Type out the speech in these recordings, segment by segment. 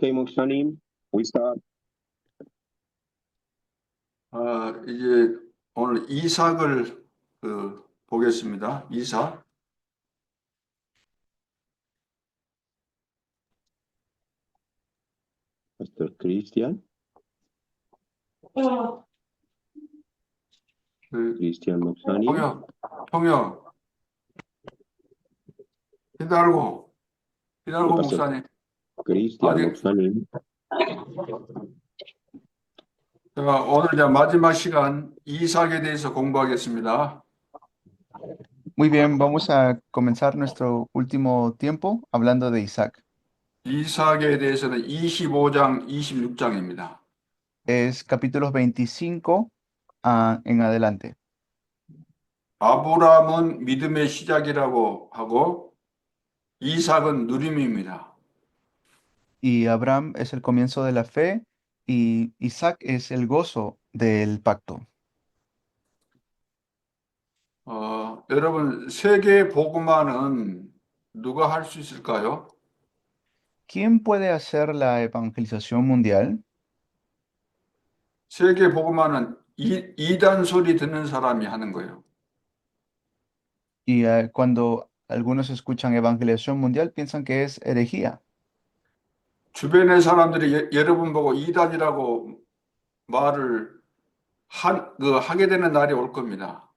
Okay, 목사님, we start. 이제 오늘 이삭을 보겠습니다. 이삭. Pastor Christian. Christian 목사님. 통역. 기다리고 Pastor 목사님. Christian 아직 목사님. 제가 오늘 이제 마지막 시간 이삭에 대해서 공부하겠습니다. Muy bien, vamos a comenzar nuestro último tiempo hablando de Isaac. 이삭에 대해서는 25장, 26장입니다. Es capítulos 25 en adelante. 아브라함은 믿음의 시작이라고 하고 이삭은 누림입니다. Y Abraham es el comienzo de la fe y Isaac es el gozo del pacto. 여러분 세계 복음화는 누가 할 수 있을까요? ¿Quién puede hacer la evangelización mundial? 세계 복음화는 이단 소리 듣는 사람이 하는 거예요. Y cuando algunos escuchan evangelización mundial piensan que es herejía. 주변의 사람들이 여러분 보고 이단이라고 말을 하게 되는 날이 올 겁니다.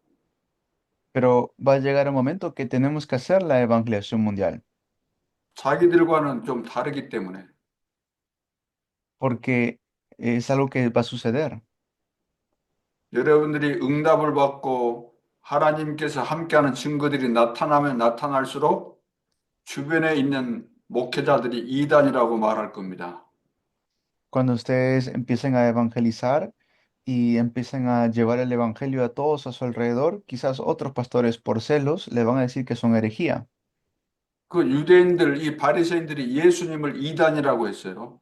Pero va a llegar un momento que tenemos que hacer la evangelización mundial, 자기들과는 좀 다르기 때문에. porque es algo que va a suceder. 여러분들이 응답을 받고 하나님께서 함께하는 증거들이 나타나면 나타날수록 주변에 있는 목회자들이 이단이라고 말할 겁니다. Cuando ustedes empiecen a evangelizar y empiecen a llevar el evangelio a todos a su alrededor, quizás otros pastores por celos le van a decir que son herejía. 그 유대인들, 이 바리새인들이 예수님을 이단이라고 했어요.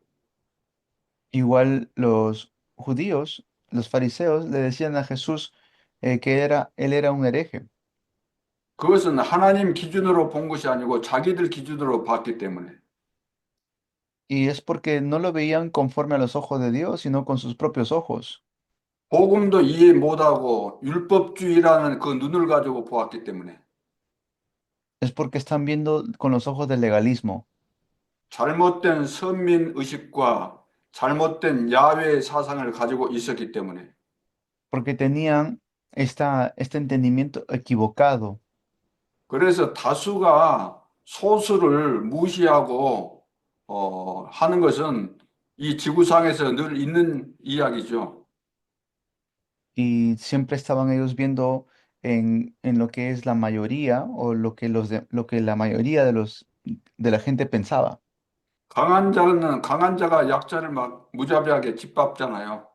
Igual los judíos, los fariseos, le decían a Jesús que él era un hereje. 그것은 하나님 기준으로 본 것이 아니고 자기들 기준으로 봤기 때문에. Y es porque no lo veían conforme a los ojos de Dios, sino con sus propios ojos. 복음도 이해 못하고 율법주의라는 그 눈을 가지고 보았기 때문에. Es porque están viendo con los ojos del legalismo, 잘못된 선민 의식과 잘못된 야훼 사상을 가지고 있었기 때문에. porque tenían este entendimiento equivocado. 그래서 다수가 소수를 무시하고 하는 것은 이 지구상에서 늘 있는 이야기죠. Y siempre estaban ellos viendo en lo que es la mayoría o lo que, lo que la mayoría de la gente pensaba. 강한 자가 약자를 막 무자비하게 짓밟잖아요.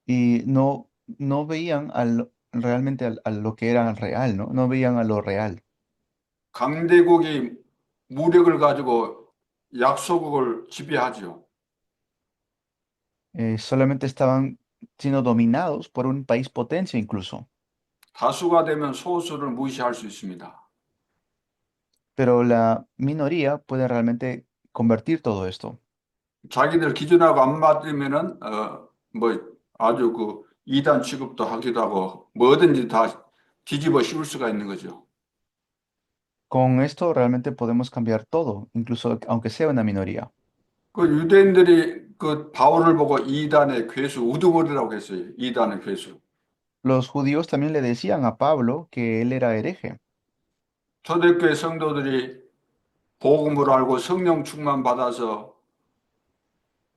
Y no veían realmente a lo que era real, ¿no? No veían a lo real. 강대국이 무력을 가지고 약소국을 지배하죠. Solamente estaban siendo dominados por un país potencia incluso. 다수가 되면 소수를 무시할 수 있습니다. Pero la minoría puede realmente convertir todo esto. 자기들 기준하고 안 맞으면은 뭐 아주 그 이단 취급도 하기도 하고 뭐든지 다 뒤집어 씌울 수가 있는 거죠. Con esto realmente podemos cambiar todo, incluso aunque sea una minoría. 그 유대인들이 그 바울을 보고 이단의 괴수 우두머리라고 했어요. 이단의 괴수. Los judíos también le decían a Pablo que él era hereje. 초대교회 성도들이 복음을 알고 성령 충만 받아서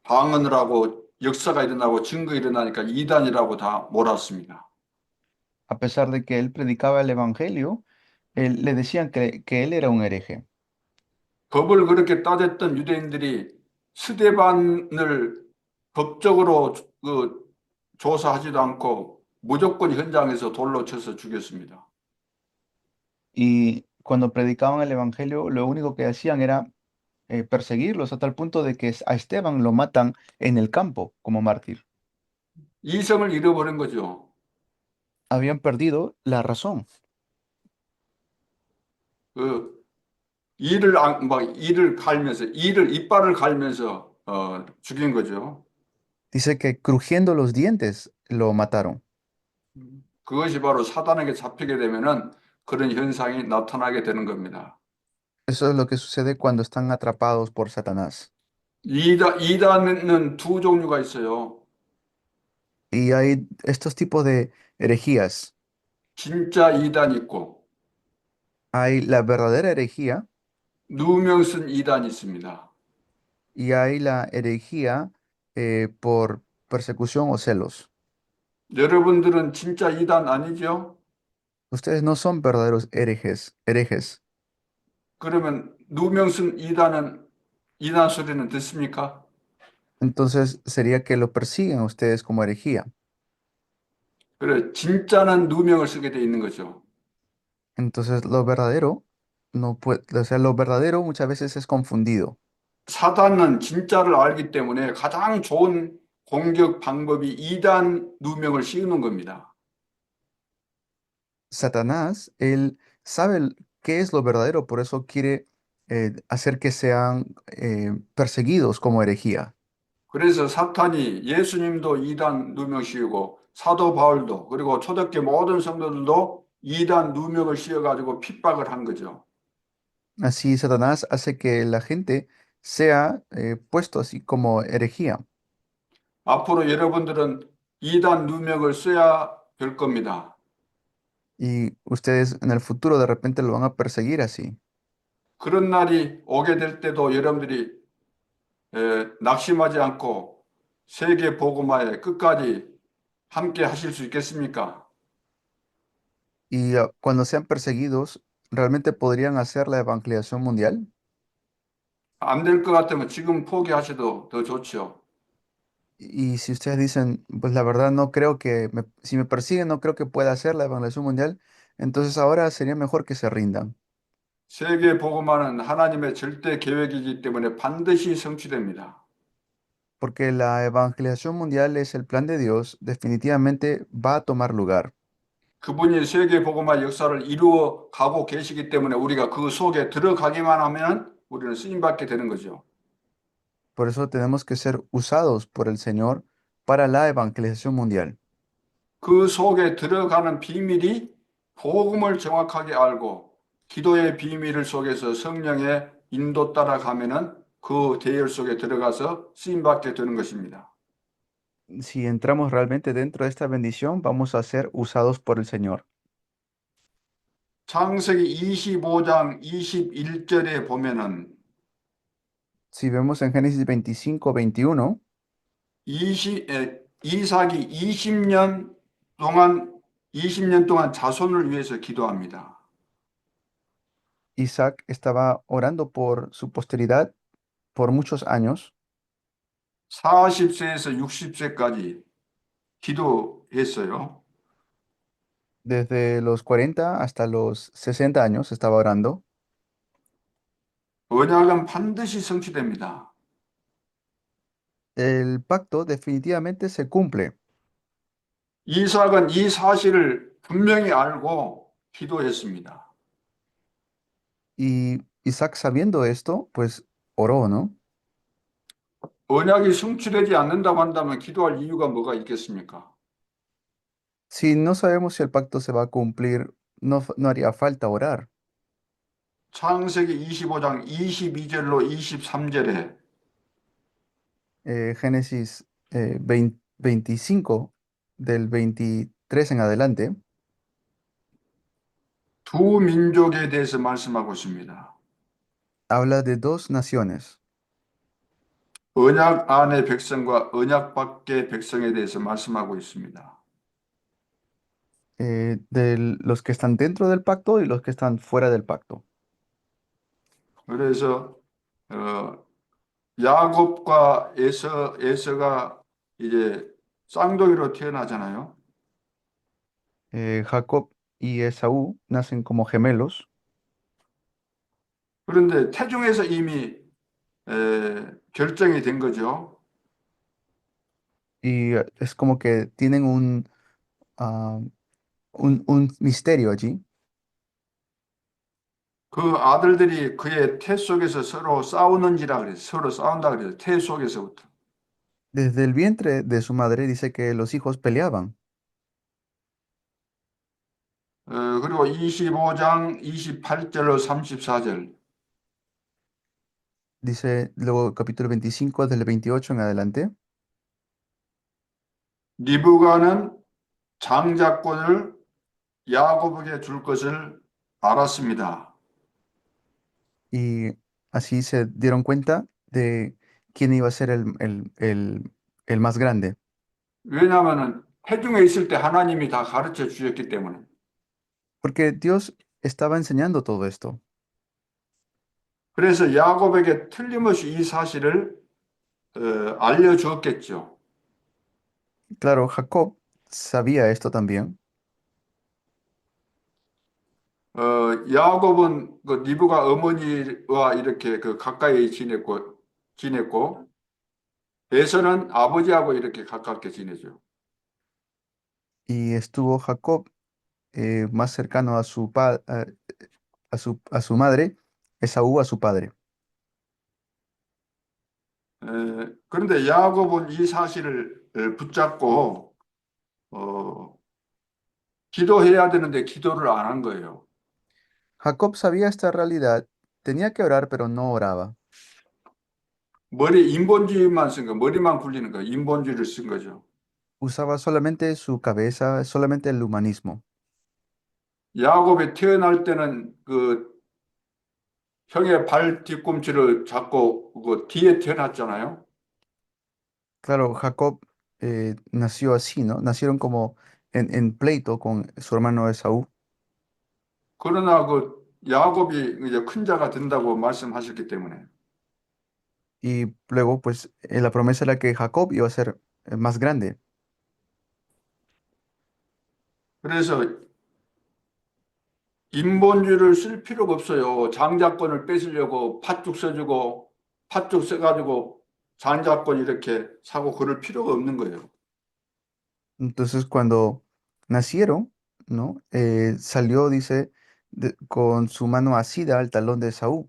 방언을 하고 역사가 일어나고 증거 일어나니까 이단이라고 다 몰았습니다. A pesar de que él predicaba el evangelio, le decían que él era un hereje. 법을 그렇게 따졌던 유대인들이 스데반을 법적으로 조사하지도 않고 무조건 현장에서 돌로 쳐서 죽였습니다. Y cuando predicaban el evangelio, lo único que hacían era perseguirlos a tal punto de que a Esteban lo matan en el campo como mártir. 이성을 잃어버린 거죠. Habían perdido la razón. 그 이를 갈면서, 이빨을 갈면서, 죽인 거죠. Dice que crujiendo los dientes lo mataron. 그것이 바로 사단에게 잡히게 되면은 그런 현상이 나타나게 되는 겁니다. Eso es lo que sucede cuando están atrapados por Satanás. 이단은 두 종류가 있어요. Y hay estos tipos de herejías. 진짜 이단 있고, Hay la verdadera herejía 누명 쓴 이단이 있습니다. y hay la herejía por persecución o celos. 여러분들은 진짜 이단 아니죠? Ustedes no son verdaderos herejes. 그러면 누명 쓴 이단 소리는 듣습니까? Entonces sería que lo persiguen a ustedes como herejía. 그래, 진짜는 누명을 쓰게 돼 있는 거죠. Entonces lo verdadero no puede, o sea, lo verdadero muchas veces es confundido. 사단은 진짜를 알기 때문에 가장 좋은 공격 방법이 이단 누명을 씌우는 겁니다. Satanás, él sabe qué es lo verdadero, por eso quiere hacer que sean perseguidos como herejía. 그래서 사탄이 예수님도 이단 누명 씌우고 사도 바울도 그리고 초대교회 모든 성도들도 이단 누명을 씌워가지고 핍박을 한 거죠. Así Satanás hace que la gente sea puesto así como herejía. 앞으로 여러분들은 이단 누명을 써야 될 겁니다. Y ustedes en el futuro de repente lo van a perseguir así. 그런 날이 오게 될 때도 여러분들이 낙심하지 않고 세계 복음화에 끝까지 함께 하실 수 있겠습니까? Y cuando sean perseguidos, ¿realmente podrían hacer la evangelización mundial? 안 될 것 같으면 지금 포기하셔도 더 좋죠. Y si ustedes dicen, pues la verdad no creo que, si me persiguen no creo que pueda hacer la evangelización mundial, entonces ahora sería mejor que se rindan, 세계 복음화는 하나님의 절대 계획이기 때문에 반드시 성취됩니다. porque la evangelización mundial es el plan de Dios, definitivamente va a tomar lugar. 그분이 세계 복음화 역사를 이루어 가고 계시기 때문에 우리가 그 속에 들어가기만 하면 우리는 쓰임 받게 되는 거죠. Por eso tenemos que ser usados por el Señor para la evangelización mundial. 그 속에 들어가는 비밀이 복음을 정확하게 알고 기도의 비밀을 속에서 성령의 인도 따라가면은 그 대열 속에 들어가서 쓰임 받게 되는 것입니다. Si entramos realmente dentro de esta bendición, vamos a ser usados por el Señor. 창세기 25장 21절에 보면은 Si vemos en Génesis 25:21, 이삭이 20년 동안 자손을 위해서 기도합니다. Isaac estaba orando por su posteridad por muchos años, 40세에서 60세까지 기도했어요. desde los 40 hasta los 60 años estaba orando. 언약은 반드시 성취됩니다. El pacto definitivamente se cumple. 이삭은 이 사실을 분명히 알고 기도했습니다. Y Isaac sabiendo esto, pues oró, ¿no? 언약이 성취되지 않는다고 한다면 기도할 이유가 뭐가 있겠습니까? Si no sabemos si el pacto se va a cumplir, no haría falta orar. 창세기 25장 22절로 23절에 Génesis 25, del 23 en adelante, 두 민족에 대해서 말씀하고 있습니다. habla de dos naciones, 언약 안의 백성과 언약 밖의 백성에 대해서 말씀하고 있습니다. de los que están dentro del pacto y los que están fuera del pacto. 그래서 야곱과 에서가 이제 쌍둥이로 태어나잖아요. Jacob y Esaú nacen como gemelos, 그런데 태중에서 이미 결정이 된 거죠. y es como que tienen ah, un misterio allí. 그 아들들이 그의 태 속에서 서로 싸우는지라 그래서 서로 싸운다 그래서 태 속에서부터. Desde el vientre de su madre dice que los hijos peleaban. 그리고 25장 28절로 34절. Dice luego capítulo 25 del 28 en adelante. 리브가는 장자권을 야곱에게 줄 것을 알았습니다. Y así se dieron cuenta de quién iba a ser el más grande. 왜냐하면은 태중에 있을 때 하나님이 다 가르쳐 주셨기 때문에. Porque Dios estaba enseñando todo esto. 그래서 야곱에게 틀림없이 이 사실을 알려주었겠죠. Claro, Jacob sabía esto también. 야곱은 그 리브가 어머니와 이렇게 그 가까이 지냈고 에서는 아버지하고 이렇게 가깝게 지내죠. Y estuvo Jacob más cercano a a su madre, Esaú a su padre. 그런데 야곱은 이 사실을 붙잡고 어, 기도해야 되는데 기도를 안 한 거예요. Jacob sabía esta realidad, tenía que orar, pero no oraba. 머리 인본주의만 쓴 거, 머리만 굴리는 거, 인본주의를 쓴 거죠. Usaba solamente su cabeza, solamente el humanismo. 야곱이 태어날 때는 그 형의 발 뒤꿈치를 잡고 그 뒤에 태어났잖아요. Claro, Jacob nació así, ¿no? Nacieron como en pleito con su hermano Esaú. 그러나 그 야곱이 이제 큰 자가 된다고 말씀하셨기 때문에 Y luego, pues, la promesa era que Jacob iba a ser más grande. 그래서 인본주의를 쓸 필요가 없어요. 장자권을 뺏으려고 팥죽 써주고 팥죽 써가지고 장자권 이렇게 사고 그럴 필요가 없는 거예요. Entonces, cuando nacieron, ¿no? Salió, dice, con su mano asida al talón de Esaú.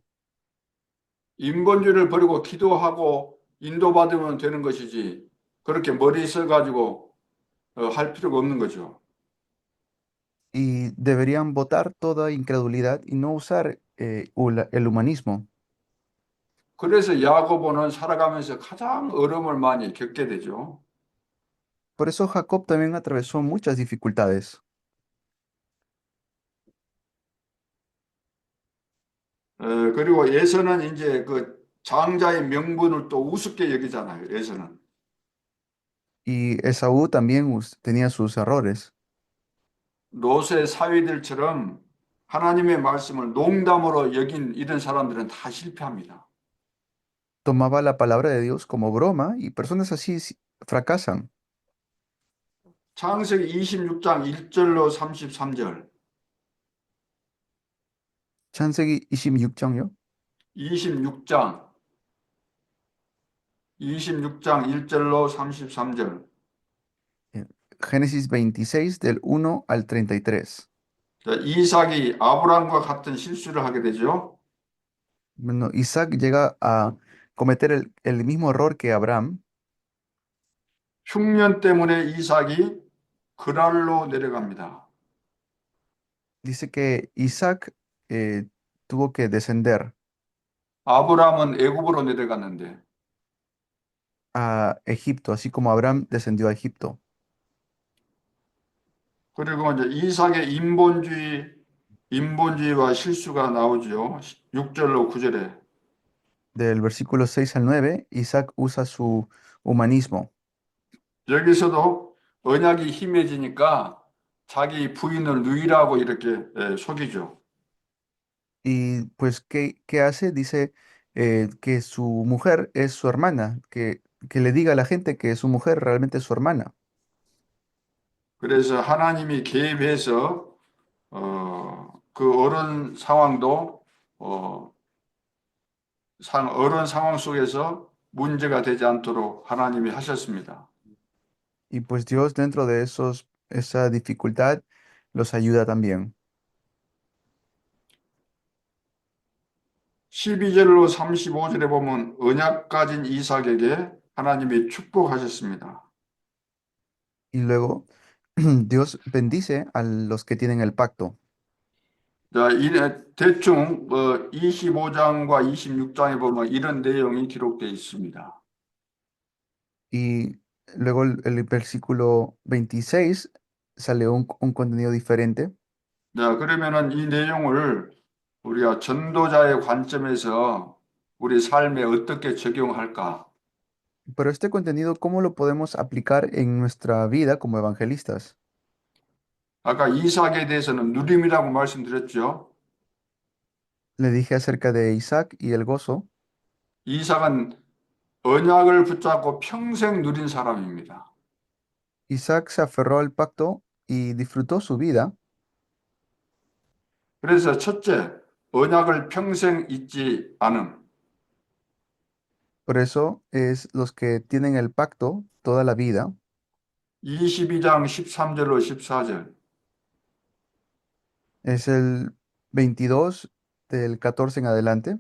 인본주의를 버리고 기도하고 인도받으면 되는 것이지 그렇게 머리 써가지고 할 필요가 없는 거죠. Y deberían votar toda incredulidad y no usar el humanismo. 그래서 야고보는 살아가면서 가장 어려움을 많이 겪게 되죠. Por eso Jacob también atravesó muchas dificultades. 그리고 에서는 이제 그 장자의 명분을 또 우습게 여기잖아요. 에서는. Y Esaú también tenía sus errores. 롯의 사위들처럼 하나님의 말씀을 농담으로 여긴 이런 사람들은 다 실패합니다. Tomaba la palabra de Dios como broma y personas así fracasan. 창세기 26장 1절로 33절. 창세기 26장요? 26장 1절로 33절. Génesis 26 del 1 al 33. 자, 이삭이 아브라함과 같은 실수를 하게 되죠. Bueno, Isaac llega a cometer el mismo error que Abraham. 흉년 때문에 이삭이 그랄로 내려갑니다. Dice que Isaac tuvo que descender 아브라함은 애굽으로 내려갔는데 a Egipto, así como Abraham descendió a Egipto. 그리고 이제 이삭의 인본주의와 실수가 나오죠. 6절로 9절에. Del versículo 6 al 9, Isaac usa su humanismo. 여기서도 언약이 힘해지니까 자기 부인을 누이라고 이렇게 속이죠. Y pues, ¿qué hace? Dice que su mujer es su hermana, que le diga a la gente que su mujer realmente es su hermana. 그래서 하나님이 개입해서 그 어려운 상황도 어려운 상황 속에서 문제가 되지 않도록 하나님이 하셨습니다. Y pues Dios dentro de esa dificultad los ayuda también. 12절로 35절에 보면 언약 가진 이삭에게 하나님이 축복하셨습니다. Y luego Dios bendice a los que tienen el pacto. 자, 대충 25장과 26장에 보면 이런 내용이 기록되어 있습니다. Y luego el versículo 26 sale un contenido diferente. 자, 그러면은 이 내용을 우리가 전도자의 관점에서 우리 삶에 어떻게 적용할까? Pero este contenido, ¿cómo lo podemos aplicar en nuestra vida como evangelistas? 아까 이삭에 대해서는 누림이라고 말씀드렸죠. Le dije acerca de Isaac y el gozo. 이삭은 언약을 붙잡고 평생 누린 사람입니다. Isaac se aferró al pacto y disfrutó su vida. 그래서 첫째, 언약을 평생 잊지 않음. Por eso es los que tienen el pacto toda la vida. 22장 13절로 14절. Es el 22 del 14 en adelante.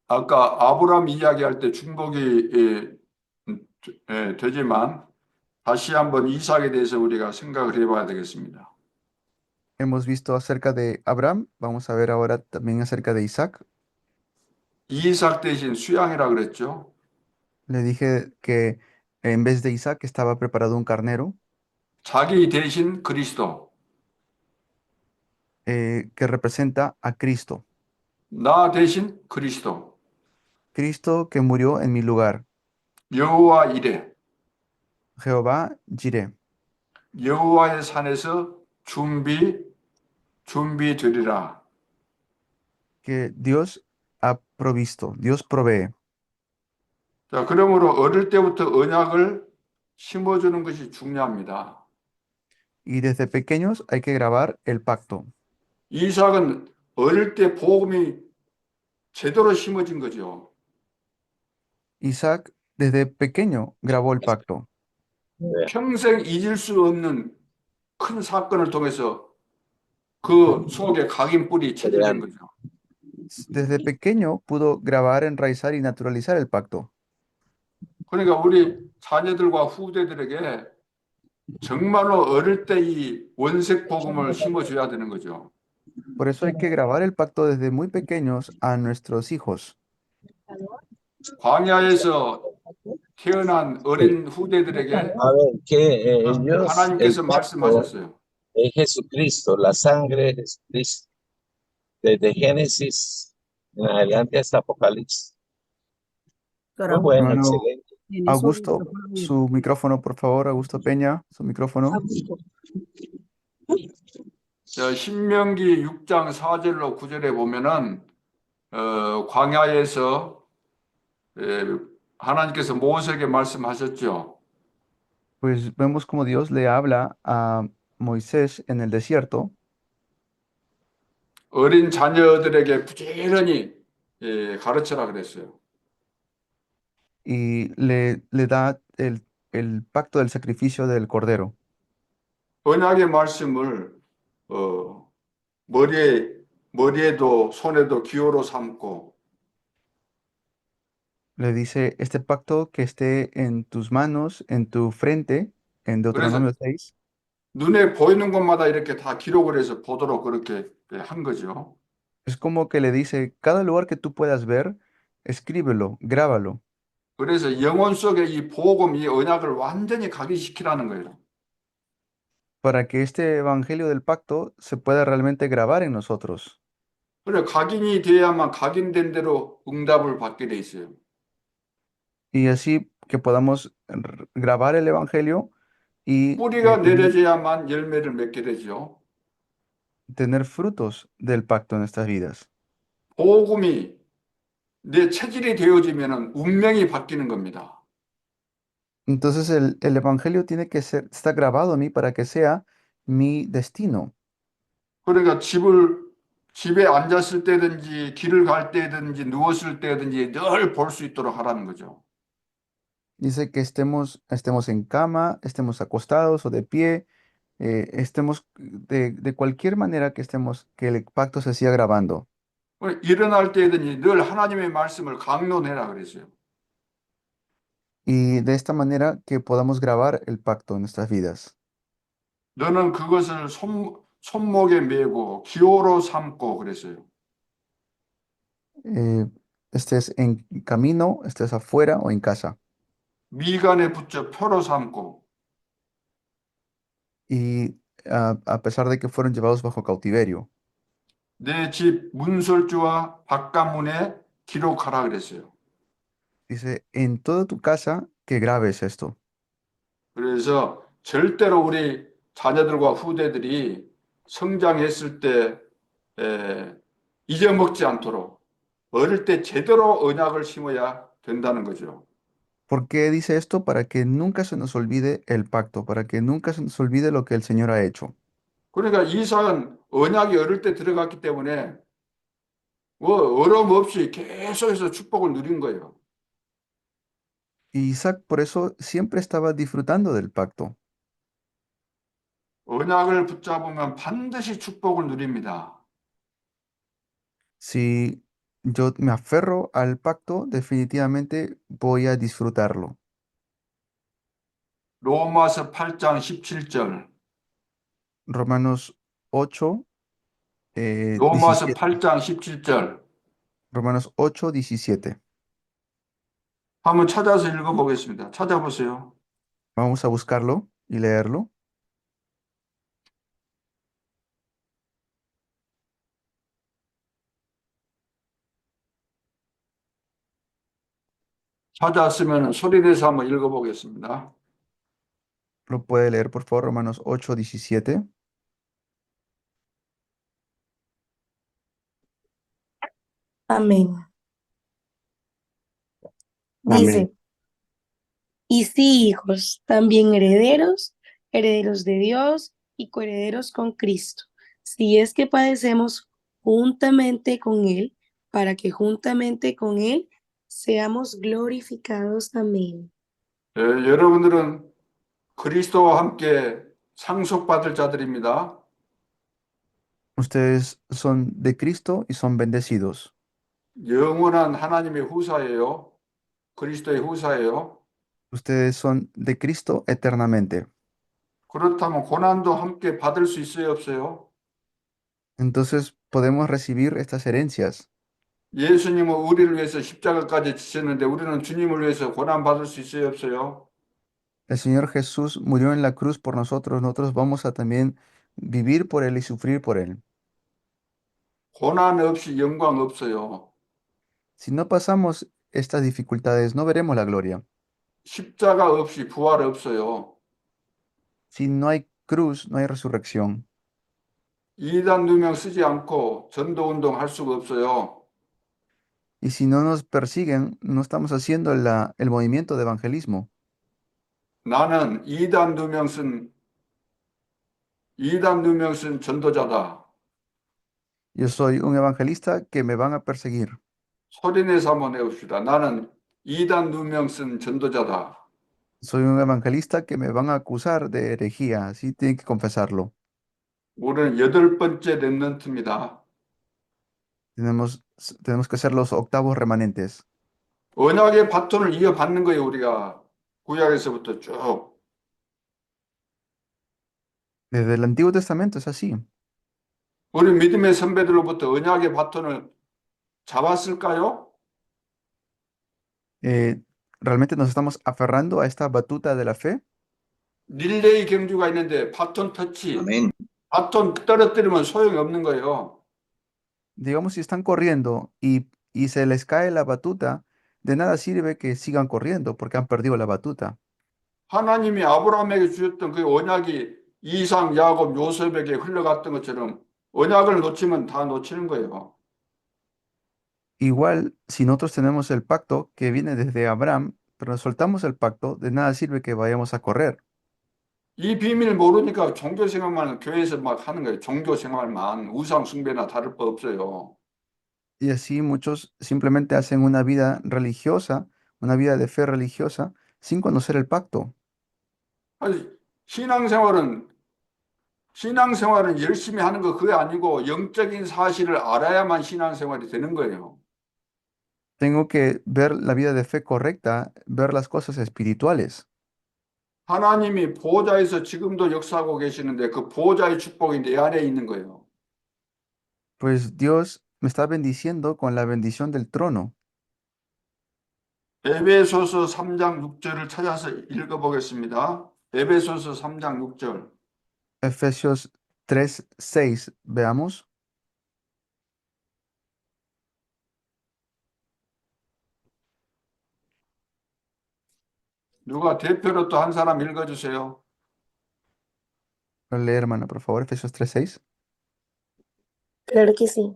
아까 아브라함 이야기할 때 중복이 되지만 다시 한번 이삭에 대해서 우리가 생각을 해봐야 되겠습니다. Hemos visto acerca de Abraham. Vamos a ver ahora también acerca de Isaac. 이삭 대신 수양이라 그랬죠. Le dije que en vez de Isaac estaba preparado un carnero 자기 대신 그리스도. que representa a Cristo. 나 대신 그리스도. Cristo que murió en mi lugar. 여호와 이레. Jehová Jireh. 여호와의 산에서 준비 되리라. Que Dios ha provisto. Dios provee. 자, 그러므로 어릴 때부터 언약을 심어주는 것이 중요합니다. Y desde pequeños hay que grabar el pacto. 이삭은 어릴 때 복음이 제대로 심어진 거죠. Isaac desde pequeño grabó el pacto. 평생 잊을 수 없는 큰 사건을 통해서 그 속에 각인 뿌리 쳐진 거죠. Desde pequeño pudo grabar, enraizar y naturalizar el pacto. 그러니까 우리 자녀들과 후대들에게 정말로 어릴 때 이 원색 복음을 심어줘야 되는 거죠. Por eso hay que grabar el pacto desde muy pequeños a nuestros hijos. 광야에서 태어난 어린 후대들에게 A ver, que ellos, el 하나님께서 pacto 말씀하셨어요. es Jesucristo, la sangre de Jesucristo, desde Génesis en adelante hasta Apocalipsis. Muy bueno, Hermano excelente. Augusto, su micrófono, por favor. Augusto Peña, su micrófono. 저 신명기 6장 4절로 9절에 보면은 광야에서 하나님께서 모세에게 말씀하셨죠. Pues vemos como Dios le habla a Moisés en el desierto 어린 자녀들에게 부지런히 가르쳐라 그랬어요. y le da el pacto del sacrificio del cordero. 언약의 말씀을 머리에도 손에도 기호로 삼고 Le dice, este pacto que esté en tus manos, en tu frente, en Deuteronomio 6. 눈에 보이는 것마다 이렇게 다 기록을 해서 보도록 그렇게 한 거죠. Es como que le dice, cada lugar que tú puedas ver, escríbelo, grábalo, 그래서 영혼 속에 이 복음, 이 언약을 완전히 각인시키라는 거예요. para que este evangelio del pacto se pueda realmente grabar en nosotros. 그래 각인이 돼야만 각인된 대로 응답을 받게 돼 있어요. Y así que podamos grabar el evangelio y 뿌리가 내려져야만 열매를 맺게 되죠. tener frutos del pacto en nuestras vidas. 복음이 내 체질이 되어지면은 운명이 바뀌는 겁니다. Entonces el evangelio tiene que ser, está grabado en mí para que sea mi destino. 그러니까 집에 앉았을 때든지 길을 갈 때든지 누웠을 때든지 늘 볼 수 있도록 하라는 거죠. Dice que estemos en cama, estemos acostados o de pie, estemos de cualquier manera que estemos, que el pacto se siga grabando. 일어날 때든지 늘 하나님의 말씀을 강론해라 그랬어요. Y de esta manera que podamos grabar el pacto en nuestras vidas. 너는 그것을 손목에 메고 기호로 삼고 그랬어요. Eh, estés en camino, estés afuera o en casa. 미간에 붙여 표로 삼고 Y a pesar de que fueron llevados bajo cautiverio. 내 집 문설주와 바깥문에 기록하라 그랬어요. Dice, en toda tu casa que grabes esto. 그래서 절대로 우리 자녀들과 후대들이 성장했을 때 잊어먹지 않도록 어릴 때 제대로 언약을 심어야 된다는 거죠. ¿Por qué dice esto? Para que nunca se nos olvide el pacto, para que nunca se nos olvide lo que el Señor ha hecho. 그러니까 이삭은 언약이 어릴 때 들어갔기 때문에 뭐 어려움 없이 계속해서 축복을 누린 거예요. Y Isaac por eso siempre estaba disfrutando del pacto. 언약을 붙잡으면 반드시 축복을 누립니다. Si yo me aferro al pacto, definitivamente voy a disfrutarlo. 로마서 8장 17절. Romanos 8, 로마서 17. 8장 17절. Romanos 8, 17. 한번 찾아서 읽어보겠습니다. 찾아보세요. Vamos a buscarlo y leerlo. 찾았으면 소리 내서 한번 읽어보겠습니다. Lo puede leer, por favor, Romanos 8, 17. Amén. Amén. Dice, y sí, hijos, también herederos, herederos de Dios y coherederos con Cristo, si es que padecemos juntamente con Él, para que juntamente con Él seamos glorificados. Amén. 여러분들은 그리스도와 함께 상속받을 자들입니다. Ustedes son de Cristo y son bendecidos. 영원한 하나님의 후사예요. 그리스도의 후사예요. Ustedes son de Cristo eternamente. 그렇다면 고난도 함께 받을 수 있어요, 없어요? Entonces podemos recibir estas herencias. 예수님은 우리를 위해서 십자가까지 지셨는데 우리는 주님을 위해서 고난 받을 수 있어요, 없어요? El Señor Jesús murió en la cruz por nosotros. Nosotros vamos a también vivir por Él y sufrir por Él. 고난 없이 영광 없어요. Si no pasamos estas dificultades, no veremos la gloria. 십자가 없이 부활 없어요. Si no hay cruz, no hay resurrección. 이단 누명 쓰지 않고 전도 운동 할 수가 없어요. Y si no nos persiguen, no estamos haciendo el movimiento de evangelismo. 나는 이단 누명 쓴 전도자다. Yo soy un evangelista que me van a perseguir. 소리내서 한번 해봅시다. 나는 이단 누명 쓴 전도자다. Soy un evangelista que me van a acusar de herejía. Así tienen que confesarlo. 우리는 8번째 렘넌트입니다. Tenemos que ser los octavos remanentes. 언약의 바톤을 이어받는 거예요, 우리가. 구약에서부터 쭉. Desde el Antiguo Testamento es así. 우리 믿음의 선배들로부터 언약의 바톤을 잡았을까요? ¿Realmente nos estamos aferrando a esta batuta de la fe? 릴레이 경주가 있는데 바톤 터치, Amén. 바톤 떨어뜨리면 소용이 없는 거예요. Digamos, si están corriendo y se les cae la batuta, de nada sirve que sigan corriendo porque han perdido la batuta. 하나님이 아브라함에게 주셨던 그 언약이 이삭, 야곱, 요셉에게 흘러갔던 것처럼 언약을 놓치면 다 놓치는 거예요. Igual, si nosotros tenemos el pacto que viene desde Abraham, pero soltamos el pacto, de nada sirve que vayamos a correr. 이 비밀을 모르니까 종교 생활만 교회에서 막 하는 거예요. 종교 생활만 우상 숭배나 다를 바 없어요. Y así muchos simplemente hacen una vida religiosa, una vida de fe religiosa, sin conocer el pacto. 아니, 신앙생활은 신앙생활은 열심히 하는 거 그게 아니고 영적인 사실을 알아야만 신앙생활이 되는 거예요. Tengo que ver la vida de fe correcta, ver las cosas espirituales. 하나님이 보호자에서 지금도 역사하고 계시는데 그 보호자의 축복이 내 안에 있는 거예요. Pues Dios me está bendiciendo con la bendición del trono. 에베소서 3장 6절을 찾아서 읽어보겠습니다. 에베소서 3장 6절. Efesios 3:6, veamos. 누가 대표로 또 한 사람 읽어주세요. Lee, hermano, por favor, Efesios 3:6. Claro que sí.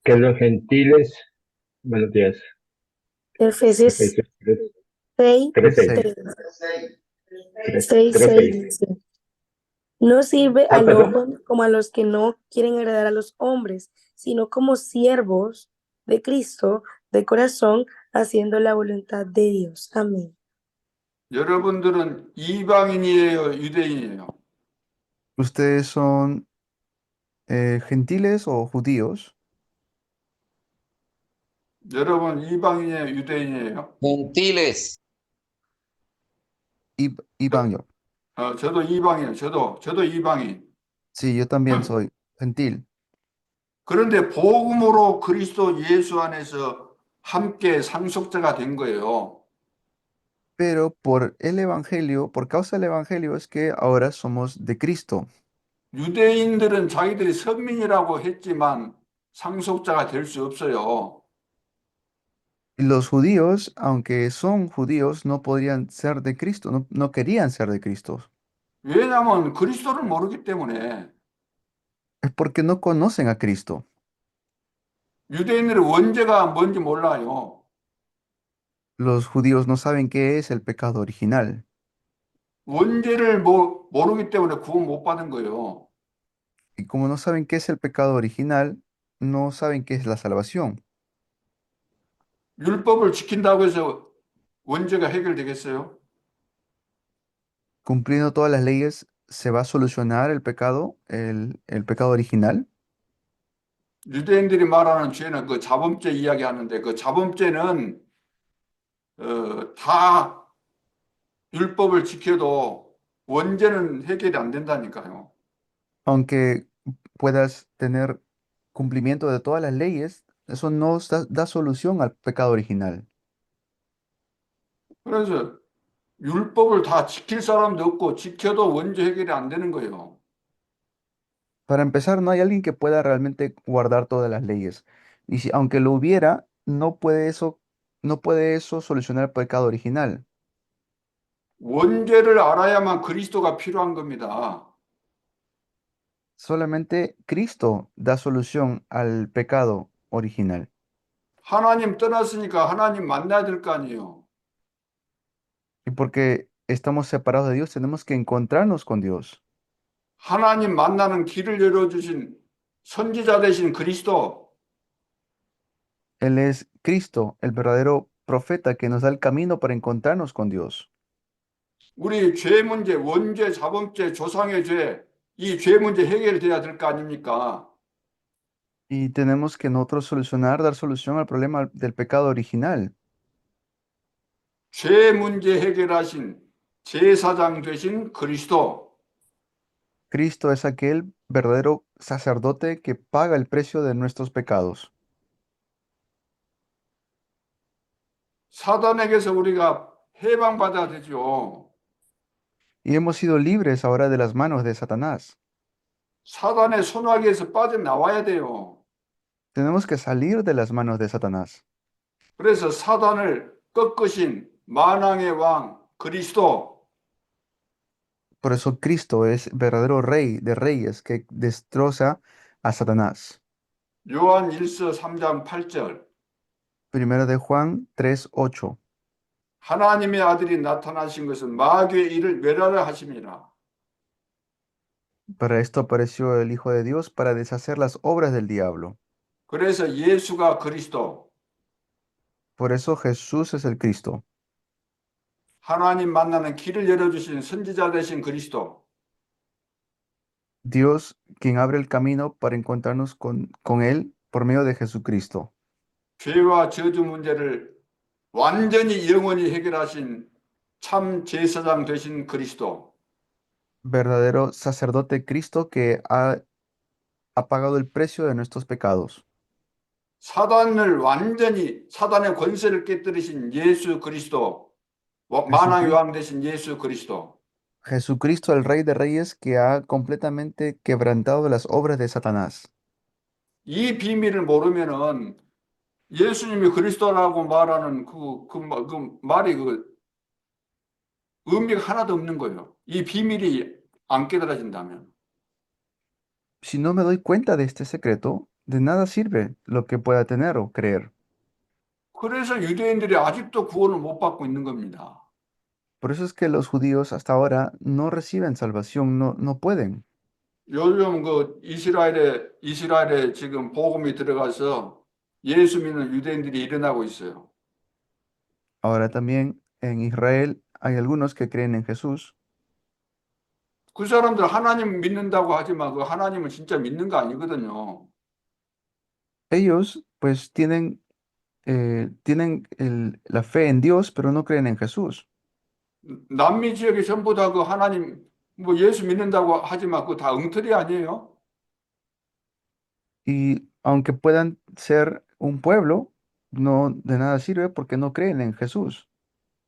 Que los gentiles, buenos días, Efesios Efesios 6, 3:6, 6, 3:6. dice, no sirve al perdón. ojo como a los que no quieren agradar a los hombres, sino como siervos de Cristo de corazón, haciendo la voluntad de Dios. Amén. 여러분들은 이방인이에요, 유대인이에요? ¿Ustedes son gentiles o judíos? 여러분 이방인이에요, 유대인이에요? Gentiles. Iván, yo. 저도 이방이에요. 저도 이방인. Sí, yo también soy gentil. 그런데 복음으로 그리스도 예수 안에서 함께 상속자가 된 거예요. Pero por el evangelio, por causa del evangelio, es que ahora somos de Cristo. 유대인들은 자기들이 선민이라고 했지만 상속자가 될 수 없어요. Y los judíos, aunque son judíos, no podrían ser de Cristo, no querían ser de Cristo. 왜냐하면 그리스도를 모르기 때문에. Es porque no conocen a Cristo. 유대인들은 원죄가 뭔지 몰라요. Los judíos no saben qué es el pecado original. 원죄를 모르기 때문에 구원 못 받은 거예요. Y como no saben qué es el pecado original, no saben qué es la salvación. 율법을 지킨다고 해서 원죄가 해결되겠어요? Cumpliendo todas las leyes, ¿se va a solucionar el pecado, el pecado original? 유대인들이 말하는 죄는 그 자범죄 이야기하는데 그 자범죄는 다 율법을 지켜도 원죄는 해결이 안 된다니까요. Aunque puedas tener cumplimiento de todas las leyes, eso no da solución al pecado original. 그래서 율법을 다 지킬 사람도 없고 지켜도 원죄 해결이 안 되는 거예요. Para empezar, no hay alguien que pueda realmente guardar todas las leyes. Y si, aunque lo hubiera, no puede eso solucionar el pecado original. 원죄를 알아야만 그리스도가 필요한 겁니다. Solamente Cristo da solución al pecado original. 하나님 떠났으니까 하나님 만나야 될 거 아니에요. Y porque estamos separados de Dios, tenemos que encontrarnos con Dios. 하나님 만나는 길을 열어주신 선지자 되신 그리스도, Él es Cristo, el verdadero profeta que nos da el camino para encontrarnos con Dios. 우리 죄 문제, 원죄, 자범죄, 조상의 죄, 이 죄 문제 해결돼야 될 거 아닙니까? Y tenemos que nosotros solucionar, dar solución al problema del pecado original. 죄 문제 해결하신 제사장 되신 그리스도, Cristo es aquel verdadero sacerdote que paga el precio de nuestros pecados. 사단에게서 우리가 해방받아야 되죠. Y hemos sido libres ahora de las manos de Satanás. 사단의 손아귀에서 빠져나와야 돼요. Tenemos que salir de las manos de Satanás. 그래서 사단을 꺾으신 만왕의 왕 그리스도, Por eso Cristo es verdadero rey de reyes que destroza a Satanás. 요한 1서 3장 8절, Primero de Juan 3:8. 하나님의 아들이 나타나신 것은 마귀의 일을 멸하려 하심이라. Para esto apareció el Hijo de Dios para deshacer las obras del diablo. 그래서 예수가 그리스도, Por eso Jesús es el Cristo. 하나님 만나는 길을 열어주신 선지자 되신 그리스도. Dios quien abre el camino para encontrarnos con Él por medio de Jesucristo. 죄와 저주 문제를 완전히 영원히 해결하신 참 제사장 되신 그리스도. Verdadero sacerdote Cristo que ha pagado el precio de nuestros pecados. 사단을 완전히 사단의 권세를 깨뜨리신 예수 그리스도. 만왕의 Jesucristo, 왕 되신 예수 그리스도. Jesucristo, el Rey de Reyes, que ha completamente quebrantado las obras de Satanás. 이 비밀을 모르면은 예수님이 그리스도라고 말하는 그 말이 의미가 하나도 없는 거예요. 이 비밀이 안 깨달아진다면. Si no me doy cuenta de este secreto, de nada sirve lo que pueda tener o creer. 그래서 유대인들이 아직도 구원을 못 받고 있는 겁니다. Por eso es que los judíos hasta ahora no reciben salvación, no pueden. 요즘 이스라엘에 지금 복음이 들어가서 예수 믿는 유대인들이 일어나고 있어요. Ahora también en Israel hay algunos que creen en Jesús. 그 사람들 하나님 믿는다고 하지만 그 하나님은 진짜 믿는 거 아니거든요. Ellos pues tienen la fe en Dios, pero no creen en Jesús. 남미 지역에 전부 다 그 하나님 뭐 예수 믿는다고 하지만 그거 다 엉터리 아니에요? Y aunque puedan ser un pueblo, no de nada sirve porque no creen en Jesús.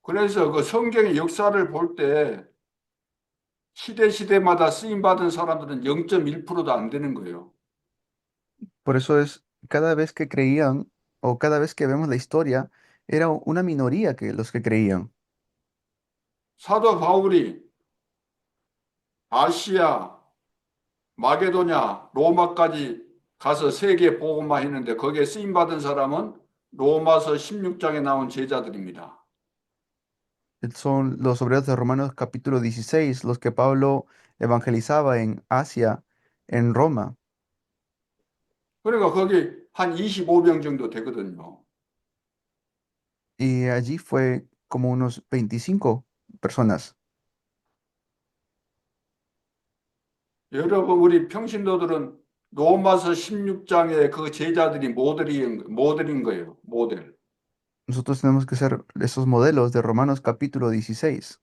그래서 그 성경의 역사를 볼 때 시대마다 쓰임 받은 사람들은 0.1%도 안 되는 거예요. Por eso es cada vez que creían o cada vez que vemos la historia, era una minoría que los que creían. 사도 바울이 아시아, 마게도냐, 로마까지 가서 세계 복음화 했는데 거기에 쓰임 받은 사람은 로마서 16장에 나온 제자들입니다. Son los obreros de Romanos capítulo 16, los que Pablo evangelizaba en Asia, en Roma. 그러니까 거기 한 25명 정도 되거든요. Y allí fue como unos 25 personas. 여러분 우리 평신도들은 로마서 16장의 그 제자들이 모델인 거예요. 모델. Nosotros tenemos que ser esos modelos de Romanos capítulo 16.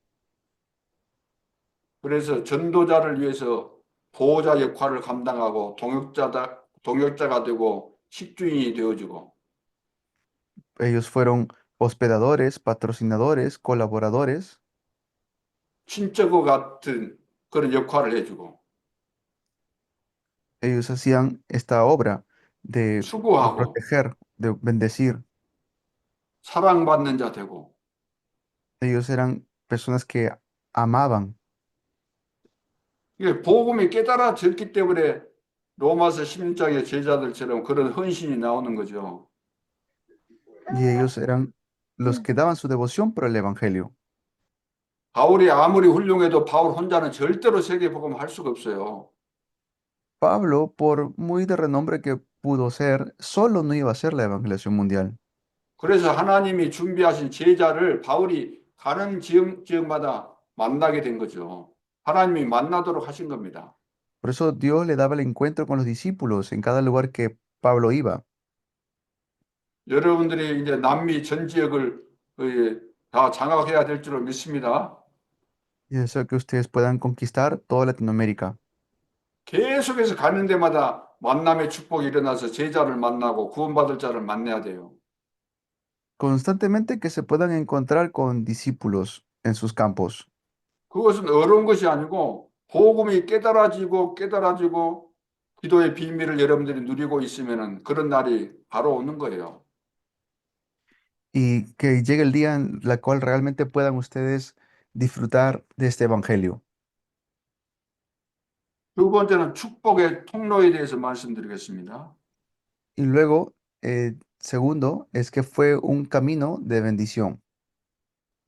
그래서 전도자를 위해서 보호자 역할을 감당하고 동역자가 되고 식주인이 되어주고 Ellos fueron hospedadores, patrocinadores, colaboradores. 친척과 같은 그런 역할을 해주고 Ellos hacían esta obra de 수고하고 proteger, de bendecir. 사랑받는 자 되고 Ellos eran personas que amaban. 이게 복음이 깨달아졌기 때문에 로마서 16장의 제자들처럼 그런 헌신이 나오는 거죠. Y ellos eran los que daban su devoción por el Evangelio. 바울이 아무리 훌륭해도 바울 혼자는 절대로 세계 복음 할 수가 없어요. Pablo, por muy de renombre que pudo ser, solo no iba a hacer la evangelización mundial. 그래서 하나님이 준비하신 제자를 바울이 가는 지역마다 만나게 된 거죠. 하나님이 만나도록 하신 겁니다. Por eso Dios le daba el encuentro con los discípulos en cada lugar que Pablo iba. 여러분들이 이제 남미 전 지역을 다 장악해야 될 줄을 믿습니다. Y deseo que ustedes puedan conquistar toda Latinoamérica. 계속해서 가는 데마다 만남의 축복이 일어나서 제자를 만나고 구원받을 자를 만나야 돼요. Constantemente que se puedan encontrar con discípulos en sus campos. 그것은 어려운 것이 아니고 복음이 깨달아지고 기도의 비밀을 여러분들이 누리고 있으면 그런 날이 바로 오는 거예요. Y que llegue el día en la cual realmente puedan ustedes disfrutar de este evangelio. 두 번째는 축복의 통로에 대해서 말씀드리겠습니다. Y luego, segundo, es que fue un camino de bendición.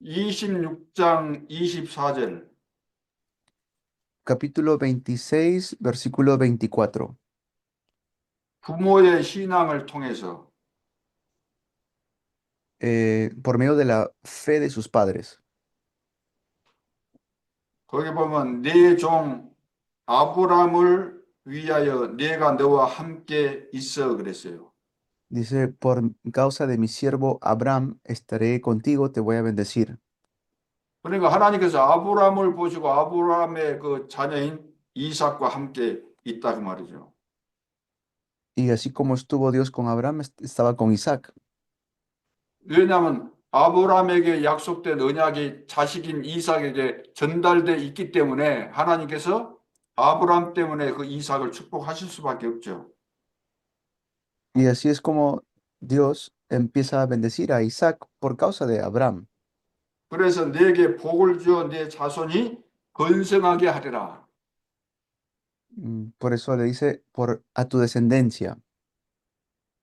26장 24절. Capítulo 26, versículo 24. 부모의 신앙을 통해서 por medio de la fe de sus padres. 거기 보면 내 종 아브라함을 위하여 내가 너와 함께 있어 그랬어요. Dice, por causa de mi siervo Abraham, estaré contigo, te voy a bendecir. 그러니까 하나님께서 아브라함을 보시고 아브라함의 그 자녀인 이삭과 함께 있다 그 말이죠. Y así como estuvo Dios con Abraham, estaba con Isaac. 왜냐하면 아브라함에게 약속된 언약이 자식인 이삭에게 전달돼 있기 때문에 하나님께서 아브라함 때문에 그 이삭을 축복하실 수밖에 없죠. Y así es como Dios empieza a bendecir a Isaac por causa de Abraham. 그래서 내게 복을 주어 내 자손이 번성하게 하리라. Por eso le dice, a tu descendencia.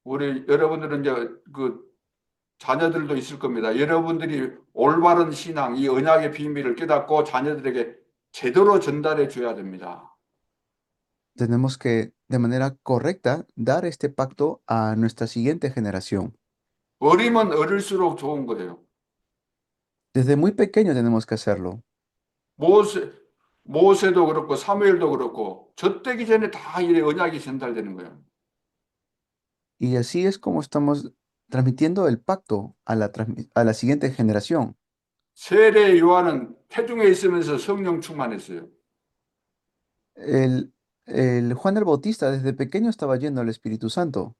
우리 여러분들은 이제 그 자녀들도 있을 겁니다. 여러분들이 올바른 신앙, 이 언약의 비밀을 깨닫고 자녀들에게 제대로 전달해 줘야 됩니다. Tenemos que, de manera correcta, dar este pacto a nuestra siguiente generación. 어리면 어릴수록 좋은 거예요. Desde muy pequeño tenemos que hacerlo. 모세도 그렇고 사무엘도 그렇고 젖되기 전에 다 이 언약이 전달되는 거예요. Y así es como estamos transmitiendo el pacto a la siguiente generación. 세례 요한은 태중에 있으면서 성령 충만했어요. El Juan el Bautista desde pequeño estaba lleno del Espíritu Santo.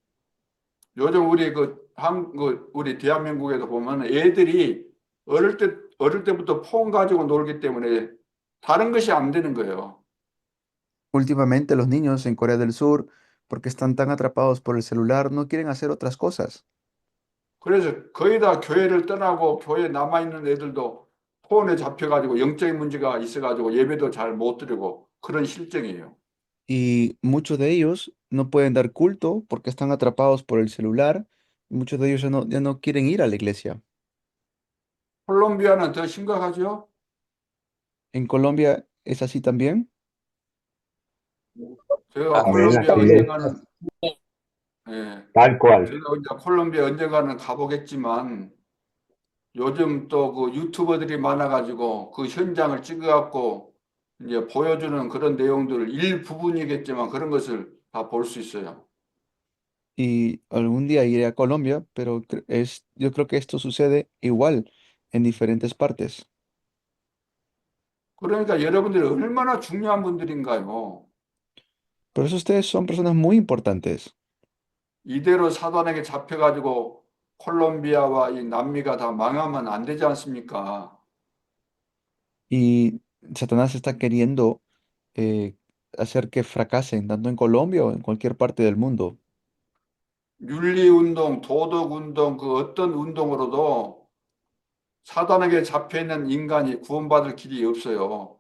요즘 우리 대한민국에도 보면 애들이 어릴 때부터 폰 가지고 놀기 때문에 다른 것이 안 되는 거예요. Últimamente los niños en Corea del Sur, porque están tan atrapados por el celular, no quieren hacer otras cosas. 그래서 거의 다 교회를 떠나고 교회에 남아있는 애들도 폰에 잡혀가지고 영적인 문제가 있어가지고 예배도 잘 못 드리고 그런 실정이에요. Y muchos de ellos no pueden dar culto porque están atrapados por el celular. Muchos de ellos ya no quieren ir a la iglesia. 콜롬비아는 더 심각하죠? En Colombia es así también. 제가 Amén, 콜롬비아 así es. 언젠가는 예, Tal cual. 제가 이제 콜롬비아 언젠가는 가보겠지만 요즘 또 그 유튜버들이 많아가지고 그 현장을 찍어갖고 이제 보여주는 그런 내용들 일부분이겠지만 그런 것을 다 볼 수 있어요. Y algún día iré a Colombia, pero yo creo que esto sucede igual en diferentes partes. 그러니까 여러분들이 얼마나 중요한 분들인가요? Por eso ustedes son personas muy importantes. 이대로 사단에게 잡혀가지고 콜롬비아와 이 남미가 다 망하면 안 되지 않습니까? Y Satanás está queriendo hacer que fracasen, tanto en Colombia o en cualquier parte del mundo. 윤리운동, 도덕운동, 그 어떤 운동으로도 사단에게 잡혀있는 인간이 구원받을 길이 없어요.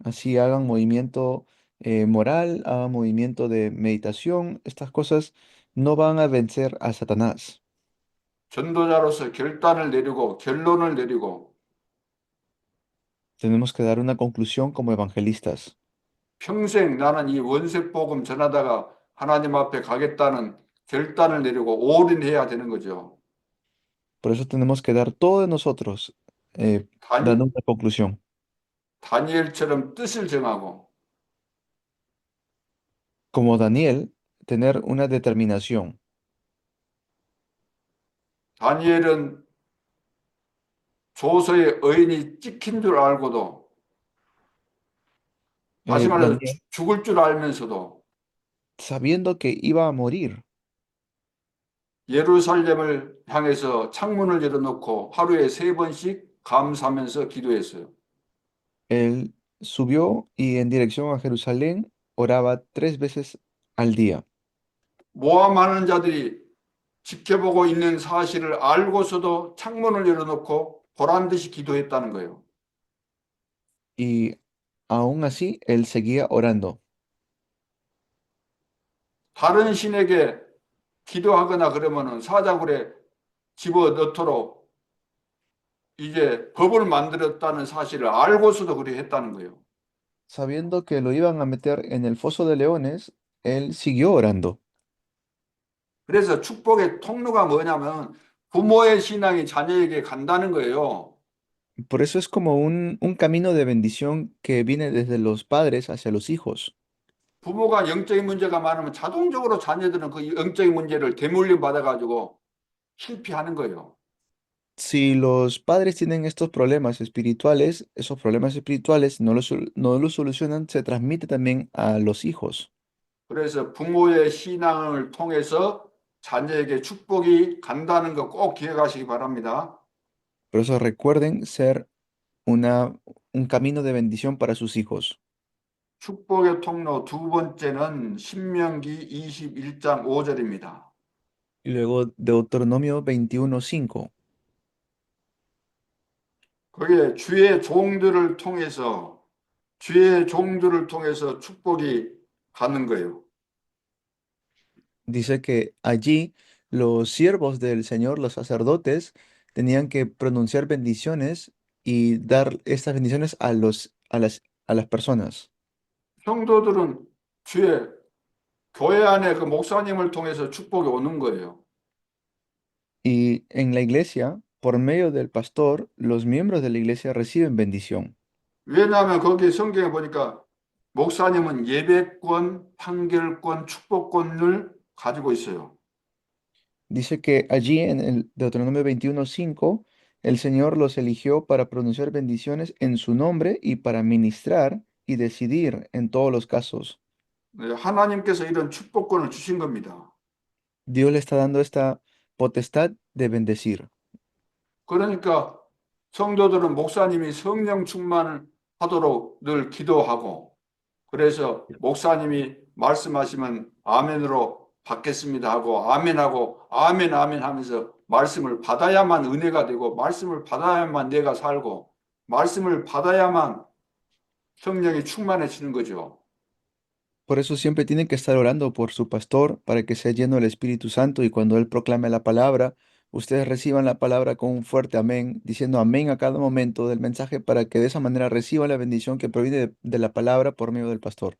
Así hagan movimiento moral, hagan movimiento de meditación, estas cosas no van a vencer a Satanás. 전도자로서 결단을 내리고 결론을 내리고 Tenemos que dar una conclusión como evangelistas. 평생 나는 이 원색 복음 전하다가 하나님 앞에 가겠다는 결단을 내리고 올인해야 되는 거죠. Por eso tenemos que dar todo de nosotros, dando una conclusión. 다니엘처럼 뜻을 정하고 Como Daniel, tener una determinación. 다니엘은 조서의 의인이 찍힌 줄 알고도 다시 말해서 Daniel, 죽을 줄 알면서도 sabiendo que iba a morir, 예루살렘을 향해서 창문을 열어놓고 하루에 3번씩 감사하면서 기도했어요. él subió y en dirección a Jerusalén oraba 3 veces al día. 모함하는 자들이 지켜보고 있는 사실을 알고서도 창문을 열어놓고 보란 듯이 기도했다는 거예요. Y aún así, él seguía orando. 다른 신에게 기도하거나 그러면은 사자굴에 집어넣도록 이제 법을 만들었다는 사실을 알고서도 그리 했다는 거예요. Sabiendo que lo iban a meter en el foso de leones, él siguió orando. 그래서 축복의 통로가 뭐냐면 부모의 신앙이 자녀에게 간다는 거예요. Por eso es como un camino de bendición que viene desde los padres hacia los hijos. 부모가 영적인 문제가 많으면 자동적으로 자녀들은 그 영적인 문제를 대물림 받아가지고 실패하는 거예요. Si los padres tienen estos problemas espirituales, esos problemas espirituales no los solucionan, se transmite también a los hijos. 그래서 부모의 신앙을 통해서 자녀에게 축복이 간다는 거 꼭 기억하시기 바랍니다. Por eso recuerden ser una, un camino de bendición para sus hijos. 축복의 통로 두 번째는 신명기 21장 5절입니다. Y luego Deuteronomio 21:5. 거기에 주의 종들을 통해서 축복이 가는 거예요. Dice que allí los siervos del Señor, los sacerdotes, tenían que pronunciar bendiciones y dar estas bendiciones a las personas. 성도들은 주의 교회 안에 그 목사님을 통해서 축복이 오는 거예요. Y en la iglesia, por medio del pastor, los miembros de la iglesia reciben bendición. 왜냐하면 거기 성경에 보니까 목사님은 예배권, 판결권, 축복권을 가지고 있어요. Dice que allí en el Deuteronomio 21:5, el Señor los eligió para pronunciar bendiciones en su nombre y para ministrar y decidir en todos los casos. 네, 하나님께서 이런 축복권을 주신 겁니다. Dios le está dando esta potestad de bendecir. 그러니까 성도들은 목사님이 성령 충만을 하도록 늘 기도하고, 그래서 목사님이 말씀하시면 아멘으로 받겠습니다 하고 아멘하고 아멘 아멘 하면서 말씀을 받아야만 은혜가 되고, 말씀을 받아야만 내가 살고, 말씀을 받아야만 성령이 충만해지는 거죠. Por eso siempre tienen que estar orando por su pastor para que sea lleno del Espíritu Santo y cuando Él proclame la palabra, ustedes reciban la palabra con un fuerte amén, diciendo amén a cada momento del mensaje para que de esa manera reciban la bendición que proviene de la palabra por medio del pastor.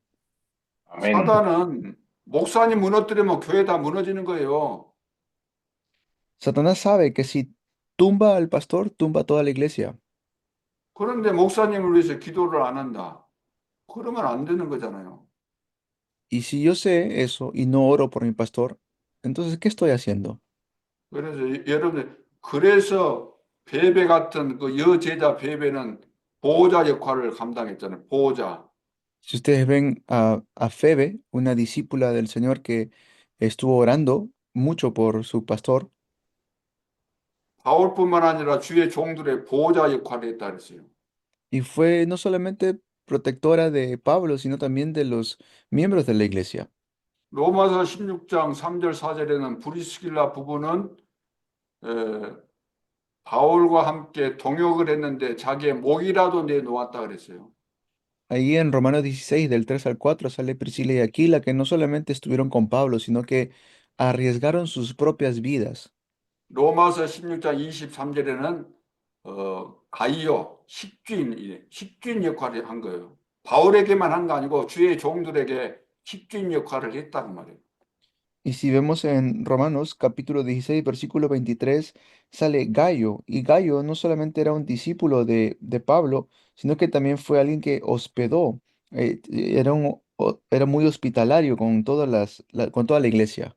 Amén. 사단은 목사님 무너뜨리면 교회 다 무너지는 거예요. Satanás sabe que si tumba al pastor, tumba toda la iglesia. 그런데 목사님을 위해서 기도를 안 한다. 그러면 안 되는 거잖아요. Y si yo sé eso y no oro por mi pastor, entonces, ¿qué estoy haciendo? 그래서 여러분들, 그래서 베베 같은 그 여제자 베베는 보호자 역할을 감당했잖아요. 보호자. Si ustedes ven a Febe, una discípula del Señor que estuvo orando mucho por su pastor, 바울뿐만 아니라 주의 종들의 보호자 역할을 했다 그랬어요. y fue no solamente protectora de Pablo, sino también de los miembros de la iglesia. 로마서 16장 3절 4절에는 브리스길라 부부는 바울과 함께 동역을 했는데 자기의 목이라도 내놓았다 그랬어요. Ahí en Romanos 16, del 3 al 4, sale Priscila y Aquila, que no solamente estuvieron con Pablo, sino que arriesgaron sus propias vidas. 로마서 16장 23절에는 가이오 식주인 역할을 한 거예요. 바울에게만 한 거 아니고 주의 종들에게 식주인 역할을 했다고 말이에요. Y si vemos en Romanos capítulo 16, versículo 23, sale Gayo, y Gayo no solamente era un discípulo de Pablo, sino que también fue alguien que hospedó, era muy hospitalario con con toda la iglesia.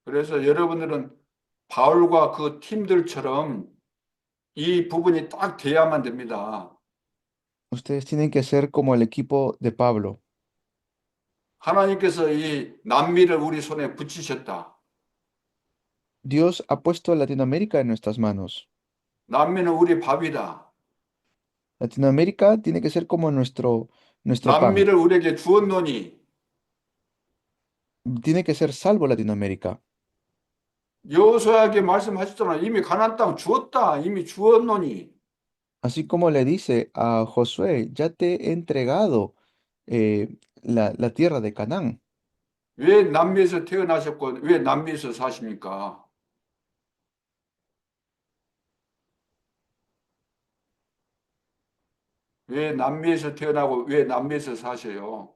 그래서 여러분들은 바울과 그 팀들처럼 이 부분이 딱 돼야만 됩니다. Ustedes tienen que ser como el equipo de Pablo. 하나님께서 이 남미를 우리 손에 붙이셨다. Dios ha puesto a Latinoamérica en nuestras manos. 남미는 우리 밥이다. Latinoamérica tiene que ser como nuestro pan. 남미를 우리에게 주었노니 Tiene que ser salvo Latinoamérica. 여호수아에게 말씀하셨잖아. 이미 가나안 땅 주었다. 이미 주었노니. Así como le dice a Josué, ya te he entregado la tierra de Canaán. 왜 남미에서 태어나셨고 왜 남미에서 사십니까? 왜 남미에서 태어나고 왜 남미에서 사셔요?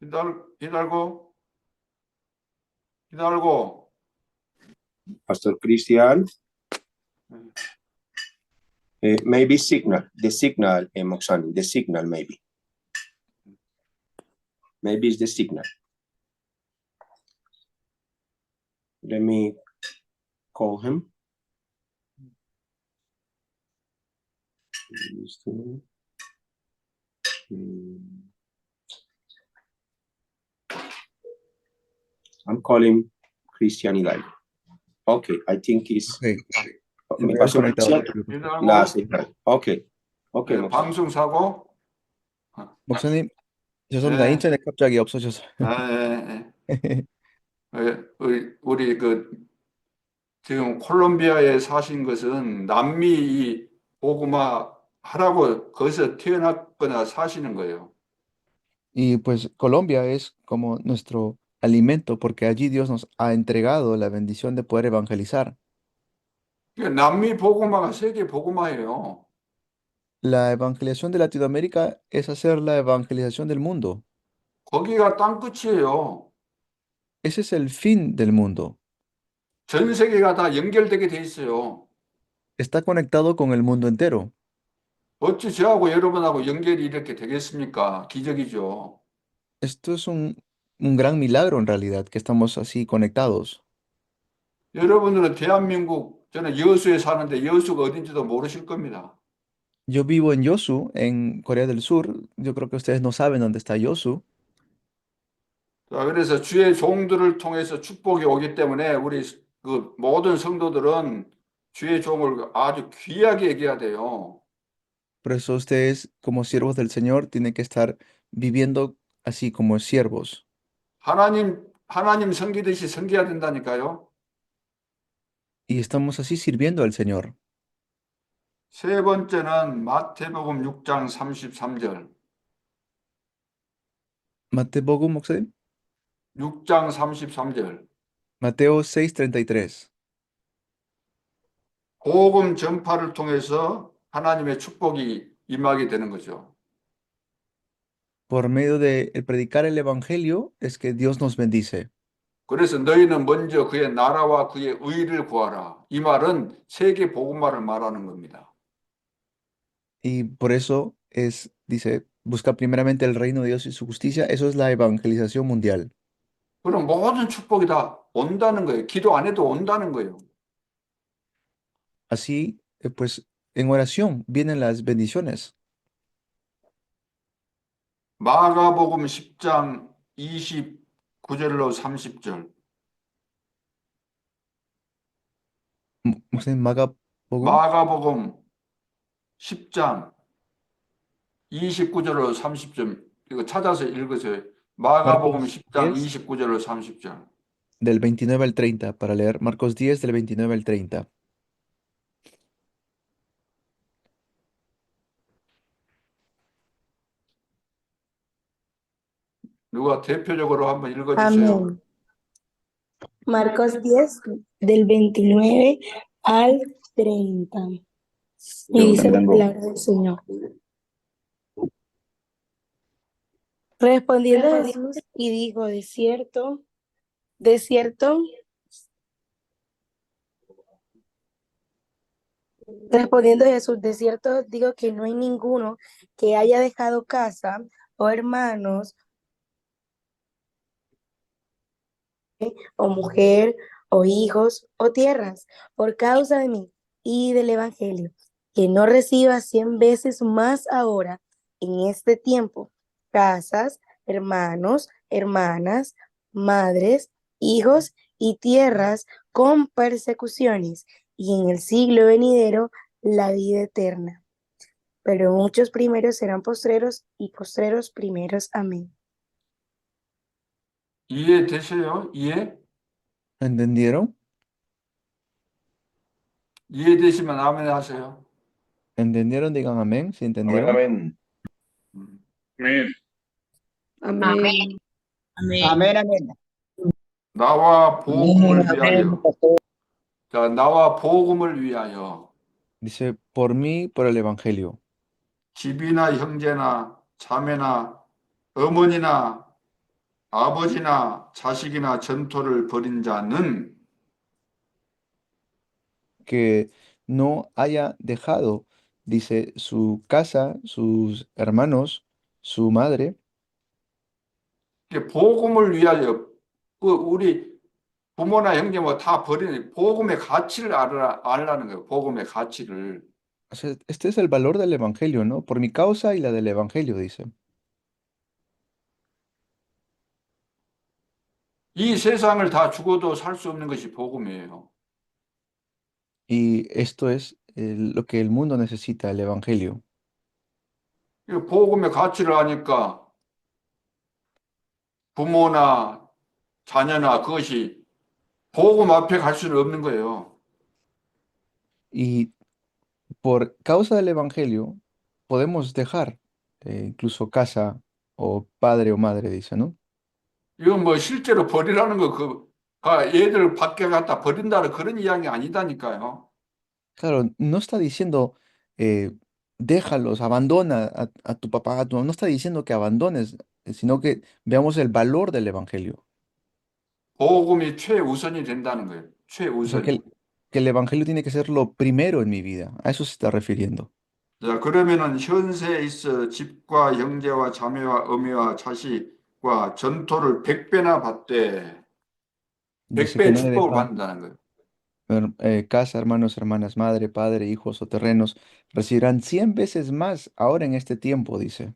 Hidalgo, Hidalgo. Pastor Cristian. Maybe signal, the signal, Moxani, the signal maybe. Maybe it's the signal. Let me call him. I'm calling Cristian Hidalgo. Okay, I think it's Ok, me voy a pasó desconectar. Cristian. Hidalgo. La signal. Okay. Okay, 네, Moxani. 방송 사고. 목사님, 죄송합니다. 네. 인터넷 갑자기 없어져서. 우리 지금 콜롬비아에 사신 것은 남미 이 고구마 하라고 거기서 태어났거나 사시는 거예요. Y pues Colombia es como nuestro alimento porque allí Dios nos ha entregado la bendición de poder evangelizar. 남미 고구마가 세계 고구마예요. La evangelización de Latinoamérica es hacer la evangelización del mundo. 거기가 땅끝이에요. Ese es el fin del mundo. 전 세계가 다 연결되게 돼 있어요. Está conectado con el mundo entero. 어찌 저하고 여러분하고 연결이 이렇게 되겠습니까? 기적이죠. Esto es un gran milagro en realidad, que estamos así conectados. 여러분들은 대한민국, 저는 여수에 사는데 여수가 어딘지도 모르실 겁니다. Yo vivo en Yosu, en Corea del Sur. Yo creo que ustedes no saben dónde está Yosu. 자, 그래서 주의 종들을 통해서 축복이 오기 때문에 우리 모든 성도들은 주의 종을 아주 귀하게 여겨야 돼요. Por eso ustedes, como siervos del Señor, tienen que estar viviendo así como siervos. 하나님 섬기듯이 섬겨야 된다니까요. Y estamos así sirviendo al Señor. 세 번째는 마태복음 6장 33절. Mateo, 목사님? 6장 33절. Mateo 6:33. 복음 전파를 통해서 하나님의 축복이 임하게 되는 거죠. Por medio de el predicar el evangelio es que Dios nos bendice. 그래서 너희는 먼저 그의 나라와 그의 의를 구하라. 이 말은 세계 복음화를 말하는 겁니다. Y por eso dice, busca primeramente el reino de Dios y su justicia. Eso es la evangelización mundial. 그럼 모든 축복이 다 온다는 거예요. 기도 안 해도 온다는 거예요. Así, pues, en oración vienen las bendiciones. 마가복음 10장 29절로 30절. 목사님, 마가복음 마가복음 10장 29절로 30절. 이거 찾아서 읽으세요. 마가복음 Marcos 10장 10, 29절로 30절. del 29 al 30, para leer Marcos 10, del 29 al 30. 누가 대표적으로 한번 읽어주세요. Amén. Marcos 10, del 29 al 30. Y dice la palabra del Señor. Respondiendo Jesús y dijo, de cierto, respondiendo Jesús, de cierto digo que no hay ninguno que haya dejado casa o hermanos o mujer o hijos o tierras por causa de mí y del evangelio, que no reciba 100 veces más ahora en este tiempo casas, hermanos, hermanas, madres, hijos y tierras con persecuciones, y en el siglo venidero la vida eterna. Pero muchos primeros serán postreros y postreros primeros. Amén. 이해되세요? 이해? ¿Entendieron? 이해되시면 아멘 하세요. ¿Entendieron? Digan amén. ¿Sí entendieron? Amén. Amén. Amén, amén. 나와 복음을 Amén, 위하여. pastor. 자, 나와 복음을 위하여. Dice, por mí, por el evangelio. 집이나 형제나 자매나 어머니나 아버지나 자식이나 전토를 벌인 자는 que no haya dejado, dice, su casa, sus hermanos, su madre, 이게 복음을 위하여 우리 부모나 형제 뭐 다 버리는 복음의 가치를 알라는 거예요. 복음의 가치를. o sea, este es el valor del evangelio, ¿no? Por mi causa y la del evangelio, dice. 이 세상을 다 죽어도 살 수 없는 것이 복음이에요. Y esto es lo que el mundo necesita, el evangelio. 이 복음의 가치를 아니까 부모나 자녀나 그것이 복음 앞에 갈 수는 없는 거예요. Y por causa del evangelio podemos dejar incluso casa o padre o madre, dice, ¿no? 이건 뭐 실제로 버리라는 거 얘들 밖에 갖다 버린다는 그런 이야기 아니다니까요. Claro, no está diciendo déjalos, abandona a tu papá, a tu mamá, no está diciendo que abandones, sino que veamos el valor del evangelio. 복음이 최우선이 된다는 거예요. O sea, 최우선이. que el evangelio tiene que ser lo primero en mi vida. A eso se está refiriendo. 자, 그러면은 현세에 있어 집과 형제와 자매와 어미와 자식과 전토를 100배나 받되 Dice que 100배 nadie 축복을 deja 받는다는 거예요. casa, hermanos, hermanas, madre, padre, hijos o terrenos, recibirán 100 veces más ahora en este tiempo, dice.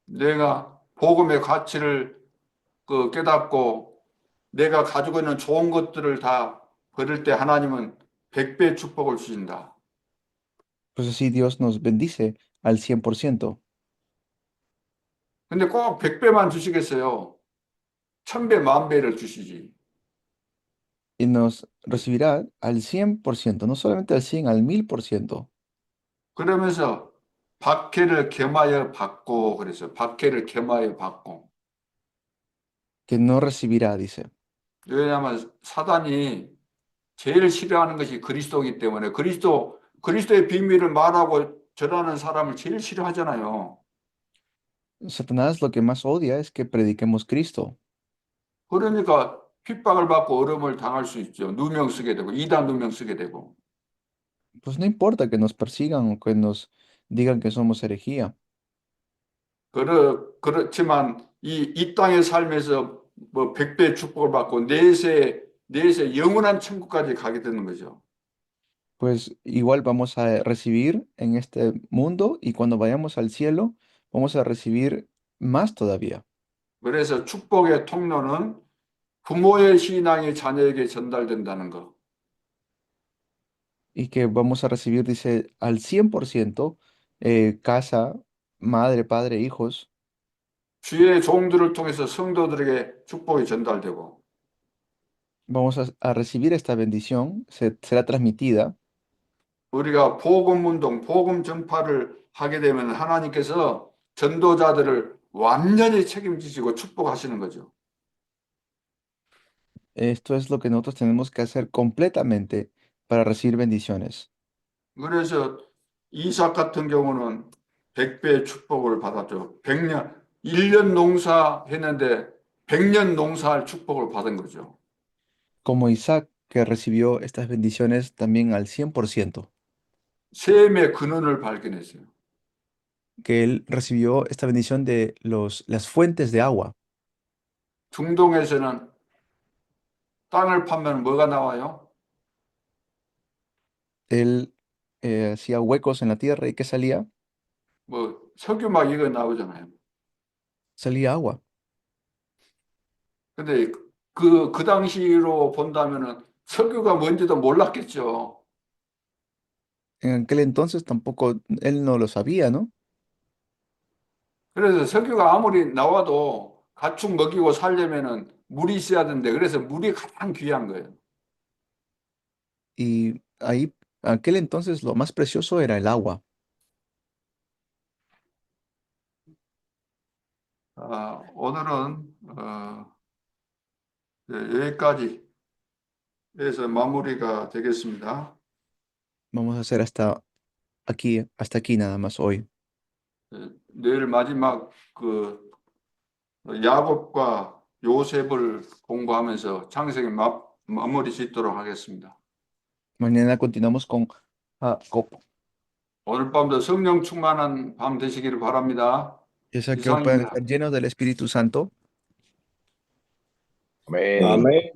내가 복음의 가치를 깨닫고 내가 가지고 있는 좋은 것들을 다 버릴 때 하나님은 100배 축복을 주신다. Pues así Dios nos bendice al 100%. 근데 꼭 100배만 주시겠어요? 1000배, 10,000배를 주시지. Y nos recibirá al 100%, no solamente al 100, al 1000%. 그러면서 박해를 겸하여 받고 그래서 박해를 겸하여 받고. Que no recibirá, dice. 왜냐하면 사단이 제일 싫어하는 것이 그리스도이기 때문에 그리스도의 비밀을 말하고 전하는 사람을 제일 싫어하잖아요. Satanás lo que más odia es que prediquemos Cristo. 그러니까 핍박을 받고 어려움을 당할 수 있죠. 누명 쓰게 되고 이단 누명 쓰게 되고. Pues no importa que nos persigan o que nos digan que somos herejía. 그렇지만 이 땅의 삶에서 뭐 100배 축복을 받고 내세 영원한 천국까지 가게 되는 거죠. Pues igual vamos a recibir en este mundo y cuando vayamos al cielo vamos a recibir más todavía. 그래서 축복의 통로는 부모의 신앙이 자녀에게 전달된다는 거. Y que vamos a recibir, dice, al 100% casa, madre, padre, hijos. 주의 종들을 통해서 성도들에게 축복이 전달되고 Vamos a recibir esta bendición, será transmitida. 우리가 복음 운동, 복음 전파를 하게 되면 하나님께서 전도자들을 완전히 책임지시고 축복하시는 거죠. Esto es lo que nosotros tenemos que hacer completamente para recibir bendiciones. 그래서 이삭 같은 경우는 100배의 축복을 받았죠. 1년 농사했는데 100년 농사할 축복을 받은 거죠. Como Isaac, que recibió estas bendiciones también al 100%, 셈의 근원을 발견했어요. que él recibió esta bendición de las fuentes de agua. 중동에서는 땅을 파면 뭐가 나와요? Él hacía huecos en la tierra y ¿qué salía? 뭐 석유막 이거 나오잖아요. Salía agua. 근데 그 당시로 본다면은 석유가 뭔지도 몰랐겠죠. En aquel entonces tampoco él no lo sabía, ¿no? 그래서 석유가 아무리 나와도 가축 먹이고 살려면은 물이 있어야 되는데 그래서 물이 가장 귀한 거예요. Y ahí, aquel entonces lo más precioso era el agua. 오늘은 여기까지 해서 마무리가 되겠습니다. Vamos a hacer hasta aquí nada más hoy. 내일 마지막 야곱과 요셉을 공부하면서 창세기 마무리 짓도록 하겠습니다. Mañana continuamos con Jacob. 오늘 밤도 성령 충만한 밤 되시기를 바랍니다. Ya sea que hoy puedan 이상입니다. estar llenos del Espíritu Santo. Amén. Amén.